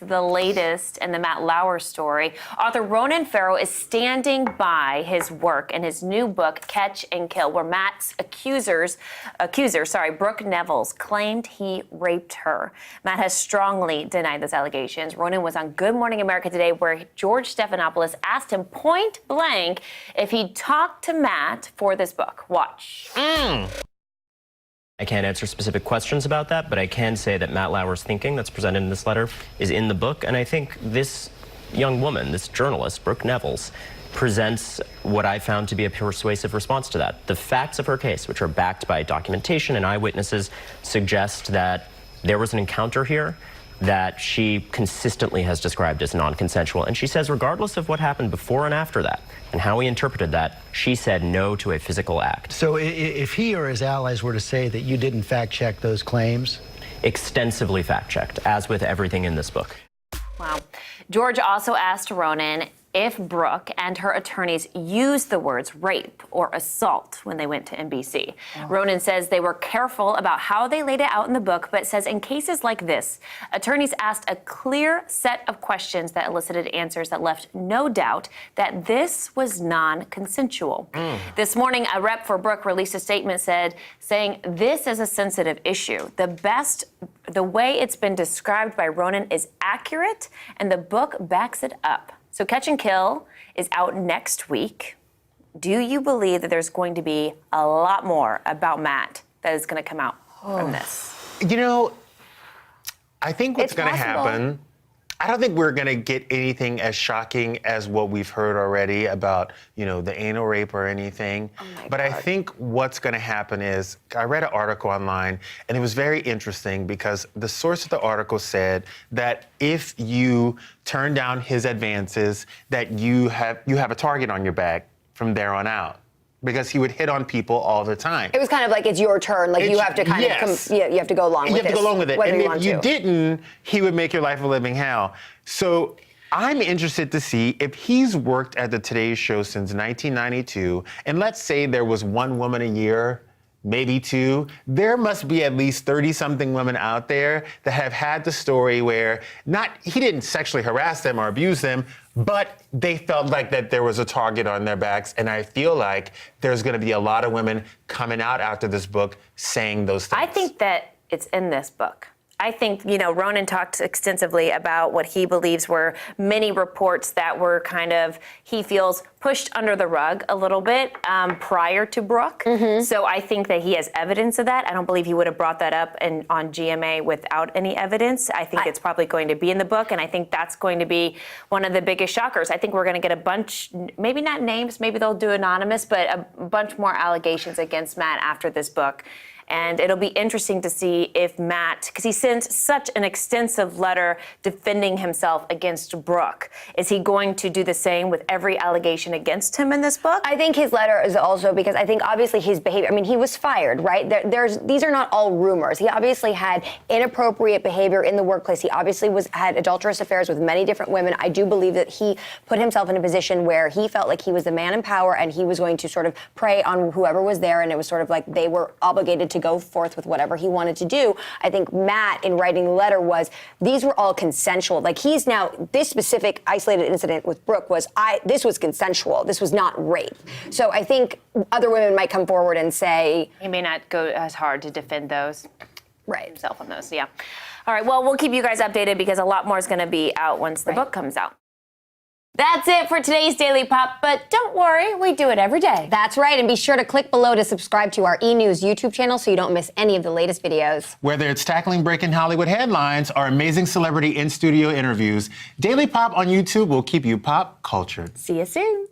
The latest in the Matt Lauer story. Author Ronan Farrow is standing by his work in his new book, Catch and Kill, where Matt's accuser, Brooke Nevels, claimed he raped her. Matt has strongly denied those allegations. Ronan was on Good Morning America today, where George Stephanopoulos asked him point blank if he'd talked to Matt for this book. Watch. I can't answer specific questions about that, but I can say that Matt Lauer's thinking that's presented in this letter is in the book, and I think this young woman, this journalist, Brooke Nevels, presents what I found to be a persuasive response to that. The facts of her case, which are backed by documentation and eyewitnesses, suggest that there was an encounter here that she consistently has described as non-consensual. And she says regardless of what happened before and after that and how he interpreted that, she said no to a physical act. So if he or his allies were to say that you didn't fact-check those claims? Extensively fact-checked, as with everything in this book. Wow. George also asked Ronan if Brooke and her attorneys used the words rape or assault when they went to NBC. Ronan says they were careful about how they laid it out in the book, but says in cases like this, attorneys asked a clear set of questions that elicited answers that left no doubt that this was non-consensual. This morning, a rep for Brooke released a statement saying this is a sensitive issue. The way it's been described by Ronan is accurate, and the book backs it up. So Catch and Kill is out next week. Do you believe that there's going to be a lot more about Matt that is going to come out from this? You know, I think what's going to happen, I don't think we're going to get anything as shocking as what we've heard already about, you know, the anal rape or anything. But I think what's going to happen is, I read an article online, and it was very interesting because the source of the article said that if you turn down his advances, that you have a target on your back from there on out. Because he would hit on people all the time. It was kind of like, it's your turn. Like, you have to kind of, you have to go along with it. You have to go along with it. And if you didn't, he would make your life a living hell. So I'm interested to see if he's worked at the Today Show since 1992, and let's say there was one woman a year, maybe two, there must be at least 30-something women out there that have had the story where he didn't sexually harass them or abuse them, but they felt like that there was a target on their backs. And I feel like there's going to be a lot of women coming out after this book saying those things. I think that it's in this book. I think, you know, Ronan talked extensively about what he believes were many reports that were kind of, he feels, pushed under the rug a little bit prior to Brooke. So I think that he has evidence of that. I don't believe he would have brought that up on GMA without any evidence. I think it's probably going to be in the book, and I think that's going to be one of the biggest shockers. I think we're going to get a bunch, maybe not names, maybe they'll do anonymous, but a bunch more allegations against Matt after this book. And it'll be interesting to see if Matt, because he sent such an extensive letter defending himself against Brooke, is he going to do the same with every allegation against him in this book? I think his letter is also because I think obviously his behavior, I mean, he was fired, right? These are not all rumors. He obviously had inappropriate behavior in the workplace. He obviously had adulterous affairs with many different women. I do believe that he put himself in a position where he felt like he was the man in power and he was going to sort of prey on whoever was there, and it was sort of like they were obligated to go forth with whatever he wanted to do. I think Matt, in writing the letter, these were all consensual. Like, he's now, this specific isolated incident with Brooke this was consensual. This was not rape. So I think other women might come forward and say... He may not go as hard to defend those. Right. Himself on those, yeah. All right, well, we'll keep you guys updated because a lot more is going to be out once the book comes out. That's it for today's Daily Pop, but don't worry, we do it every day. That's right, and be sure to click below to subscribe to our E! News YouTube channel so you don't miss any of the latest videos. Whether it's tackling breaking Hollywood headlines or amazing celebrity in-studio interviews, Daily Pop on YouTube will keep you pop cultured. See you soon.